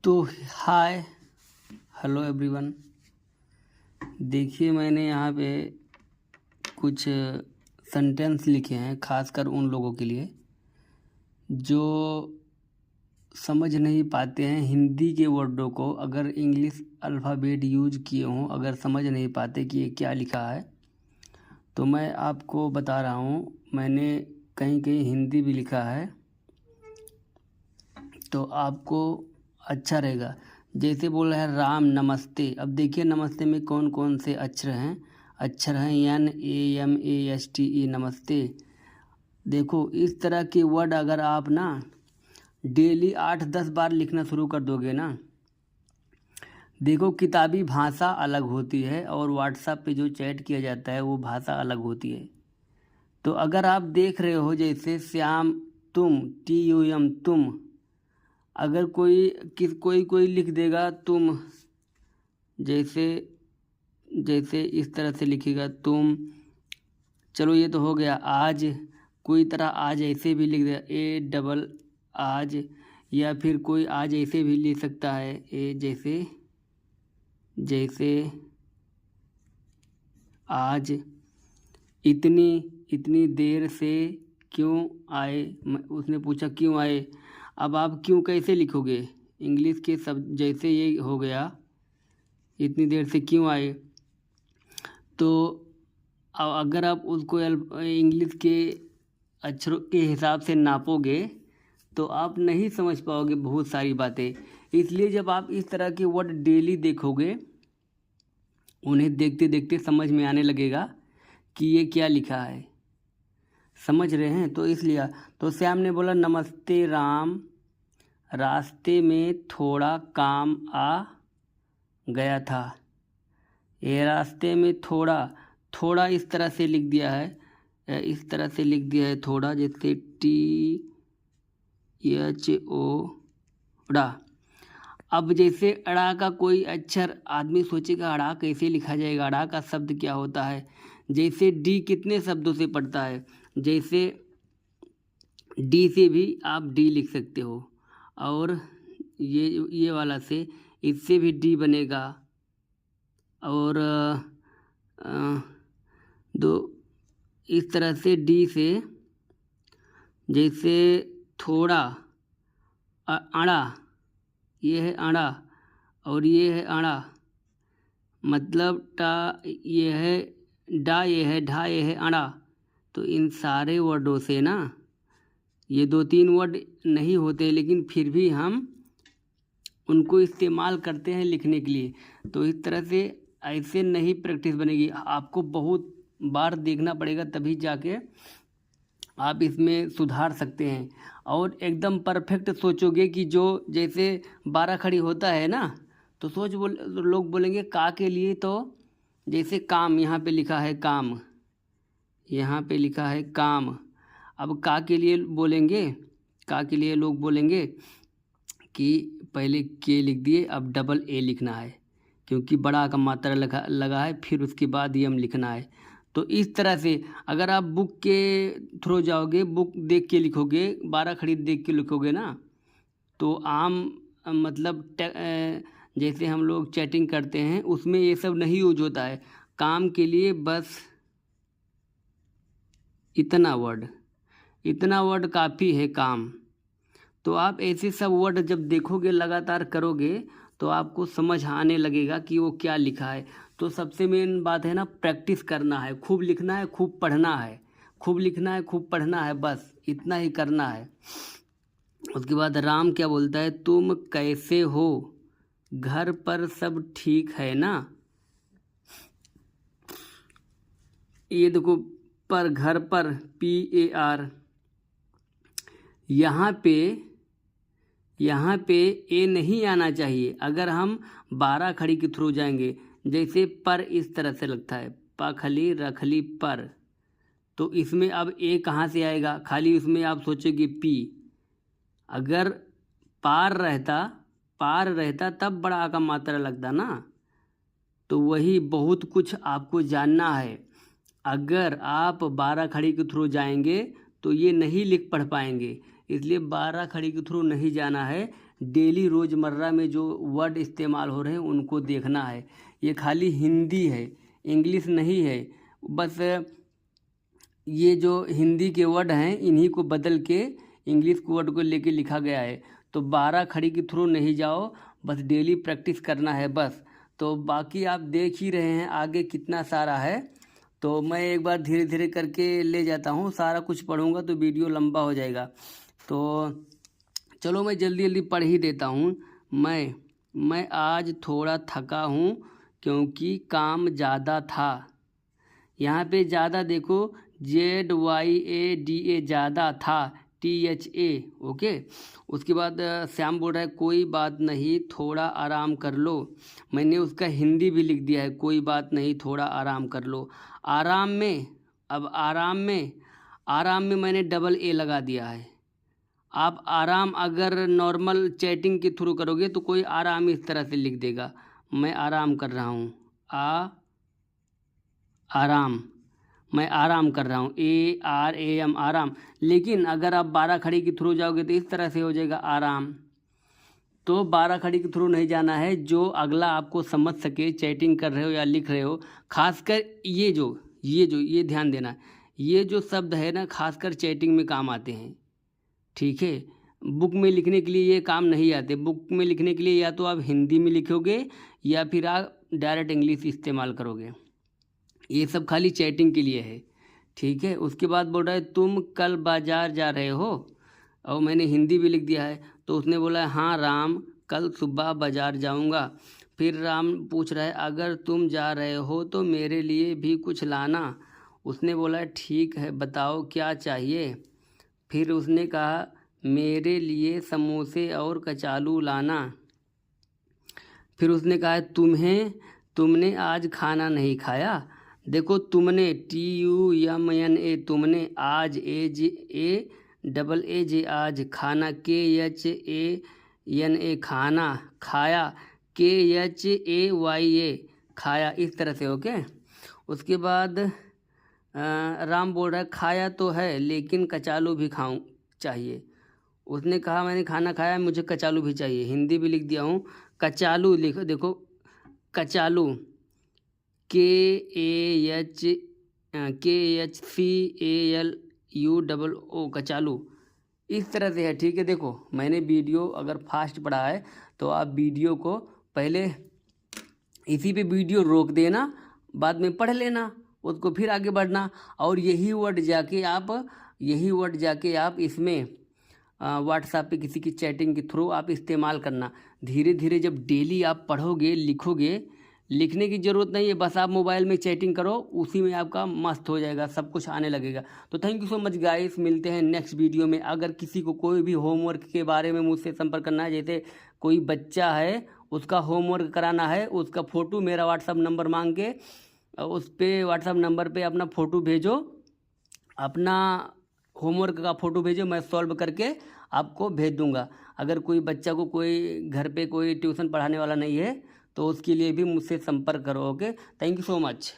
तो hi hello everyone. देखिए मैंने यहाँ पे कुछ सेंटेंस लिखे हैं खासकर उन लोगों के लिए जो समझ नहीं पाते हैं हिंदी के वर्डों को। अगर इंग्लिश अल्फ़ाबेट यूज किए हों, अगर समझ नहीं पाते कि ये क्या लिखा है, तो मैं आपको बता रहा हूँ। मैंने कहीं कहीं हिंदी भी लिखा है तो आपको अच्छा रहेगा। जैसे बोल रहा है राम नमस्ते। अब देखिए नमस्ते में कौन कौन से अक्षर हैं। NAMASTE नमस्ते। देखो इस तरह के वर्ड अगर आप ना डेली 8-10 बार लिखना शुरू कर दोगे ना, देखो किताबी भाषा अलग होती है और व्हाट्सएप पे जो चैट किया जाता है वो भाषा अलग होती है। तो अगर आप देख रहे हो जैसे श्याम तुम TUM तुम, अगर कोई लिख देगा तुम, जैसे इस तरह से लिखेगा तुम, चलो ये तो हो गया। आज कोई तरह आज ऐसे भी लिख देगा A आज, या फिर कोई आज ऐसे भी लिख सकता है जैसे आज। इतनी देर से क्यों आए, उसने पूछा क्यों आए। अब आप क्यों कैसे लिखोगे इंग्लिश के शब्द, जैसे ये हो गया इतनी देर से क्यों आए। तो अगर आप उसको इंग्लिश के अक्षरों के हिसाब से नापोगे तो आप नहीं समझ पाओगे बहुत सारी बातें। इसलिए जब आप इस तरह के वर्ड डेली देखोगे, उन्हें देखते देखते समझ में आने लगेगा कि ये क्या लिखा है। समझ रहे हैं? तो इसलिए तो श्याम ने बोला नमस्ते राम, रास्ते में थोड़ा काम आ गया था। ये रास्ते में थोड़ा इस तरह से लिख दिया है, थोड़ा, जैसे THO ड़ा। अब जैसे अड़ा का कोई अक्षर आदमी सोचेगा अड़ा कैसे लिखा जाएगा, अड़ा का शब्द क्या होता है। जैसे डी कितने शब्दों से पड़ता है, जैसे डी से भी आप डी लिख सकते हो, और ये वाला से, इससे भी डी बनेगा। और दो इस तरह से डी से, जैसे थोड़ा आड़ा, ये है आड़ा और ये है आड़ा, मतलब टा ये है डा, ये है ढा, ये है आड़ा। तो इन सारे वर्डों से ना, ये 2-3 वर्ड नहीं होते लेकिन फिर भी हम उनको इस्तेमाल करते हैं लिखने के लिए। तो इस तरह से ऐसे नहीं प्रैक्टिस बनेगी, आपको बहुत बार देखना पड़ेगा तभी जाके आप इसमें सुधार सकते हैं। और एकदम परफेक्ट सोचोगे कि जो जैसे 12 खड़ी होता है ना, तो लोग बोलेंगे का के लिए, तो जैसे काम, यहाँ पे लिखा है काम, यहाँ पे लिखा है काम। अब का के लिए लोग बोलेंगे कि पहले के लिख दिए, अब AA लिखना है क्योंकि बड़ा का मात्रा लगा है, फिर उसके बाद यम लिखना है। तो इस तरह से अगर आप बुक के थ्रू जाओगे, बुक देख के लिखोगे, 12 खड़ी देख के लिखोगे ना, तो आम मतलब जैसे हम लोग चैटिंग करते हैं उसमें ये सब नहीं यूज होता है। काम के लिए बस इतना वर्ड काफ़ी है काम। तो आप ऐसे सब वर्ड जब देखोगे, लगातार करोगे, तो आपको समझ आने लगेगा कि वो क्या लिखा है। तो सबसे मेन बात है ना, प्रैक्टिस करना है, खूब लिखना है, खूब पढ़ना है, बस इतना ही करना है। उसके बाद राम क्या बोलता है, तुम कैसे हो, घर पर सब ठीक है ना। ये देखो पर, घर पर PAR, यहाँ पे ए नहीं आना चाहिए। अगर हम 12 खड़ी के थ्रू जाएंगे, जैसे पर इस तरह से लगता है, पखली रखली पर, तो इसमें अब ए कहाँ से आएगा, खाली उसमें आप सोचोगे P। अगर पार रहता तब बड़ा का मात्रा लगता ना। तो वही बहुत कुछ आपको जानना है। अगर आप 12 खड़ी के थ्रू जाएंगे तो ये नहीं लिख पढ़ पाएंगे। इसलिए 12 खड़ी के थ्रू नहीं जाना है। डेली रोज़मर्रा में जो वर्ड इस्तेमाल हो रहे हैं उनको देखना है। ये खाली हिंदी है, इंग्लिश नहीं है। बस ये जो हिंदी के वर्ड हैं इन्हीं को बदल के इंग्लिश के वर्ड को लेके लिखा गया है। तो 12 खड़ी के थ्रू नहीं जाओ, बस डेली प्रैक्टिस करना है बस। तो बाकी आप देख ही रहे हैं आगे कितना सारा है। तो मैं एक बार धीरे धीरे करके ले जाता हूँ, सारा कुछ पढ़ूंगा तो वीडियो लंबा हो जाएगा। तो चलो मैं जल्दी जल्दी पढ़ ही देता हूँ। मैं आज थोड़ा थका हूँ क्योंकि काम ज़्यादा था। यहाँ पे ज़्यादा देखो, ZYADA ज़्यादा था, THA, ओके। उसके बाद श्याम बोल रहा है कोई बात नहीं थोड़ा आराम कर लो। मैंने उसका हिंदी भी लिख दिया है, कोई बात नहीं थोड़ा आराम कर लो। आराम में, अब आराम में मैंने डबल A लगा दिया है। आप आराम अगर नॉर्मल चैटिंग के थ्रू करोगे तो कोई आराम इस तरह से लिख देगा, मैं आराम कर रहा हूँ, आराम, मैं आराम कर रहा हूँ, ARAM, आराम। लेकिन अगर आप 12 खड़ी के थ्रू जाओगे तो इस तरह से हो जाएगा आराम। तो 12 खड़ी के थ्रू नहीं जाना है, जो अगला आपको समझ सके, चैटिंग कर रहे हो या लिख रहे हो। खासकर ये ध्यान देना, ये जो शब्द है ना खासकर चैटिंग में काम आते हैं, ठीक है। बुक में लिखने के लिए ये काम नहीं आते। बुक में लिखने के लिए या तो आप हिंदी में लिखोगे या फिर आप डायरेक्ट इंग्लिश इस्तेमाल करोगे। ये सब खाली चैटिंग के लिए है, ठीक है। उसके बाद बोल रहा है तुम कल बाज़ार जा रहे हो, और मैंने हिंदी भी लिख दिया है। तो उसने बोला है हाँ राम, कल सुबह बाज़ार जाऊंगा। फिर राम पूछ रहा है अगर तुम जा रहे हो तो मेरे लिए भी कुछ लाना। उसने बोला ठीक है बताओ क्या चाहिए। फिर उसने कहा मेरे लिए समोसे और कचालू लाना। फिर उसने कहा तुमने आज खाना नहीं खाया। देखो तुमने, TUMNA, तुमने, आज, AJA आज, खाना, KHANA खाना, खाया, KHAYA खाया, इस तरह से, ओके। उसके बाद राम बोल रहा है खाया तो है लेकिन कचालू भी खाऊं चाहिए। उसने कहा मैंने खाना खाया, मुझे कचालू भी चाहिए। हिंदी भी लिख दिया हूँ। कचालू लिखो, देखो कचालू, KHCALU कचालू, इस तरह से है, ठीक है। देखो मैंने वीडियो अगर फास्ट पढ़ा है तो आप वीडियो को पहले इसी पे वीडियो रोक देना, बाद में पढ़ लेना, उसको फिर आगे बढ़ना। और यही वर्ड जाके आप इसमें व्हाट्सएप पे किसी की चैटिंग के थ्रू आप इस्तेमाल करना। धीरे धीरे जब डेली आप पढ़ोगे, लिखोगे, लिखने की ज़रूरत नहीं है, बस आप मोबाइल में चैटिंग करो, उसी में आपका मस्त हो जाएगा, सब कुछ आने लगेगा। तो thank you so much guys, मिलते हैं नेक्स्ट वीडियो में। अगर किसी को कोई भी होमवर्क के बारे में मुझसे संपर्क करना है, जैसे कोई बच्चा है उसका होमवर्क कराना है, उसका फ़ोटो मेरा व्हाट्सअप नंबर मांग के उस पर व्हाट्सअप नंबर पे अपना फ़ोटो भेजो, अपना होमवर्क का फ़ोटो भेजो, मैं सॉल्व करके आपको भेज दूंगा। अगर कोई बच्चा को कोई घर पे कोई ट्यूशन पढ़ाने वाला नहीं है तो उसके लिए भी मुझसे संपर्क करो, okay. Thank you so much.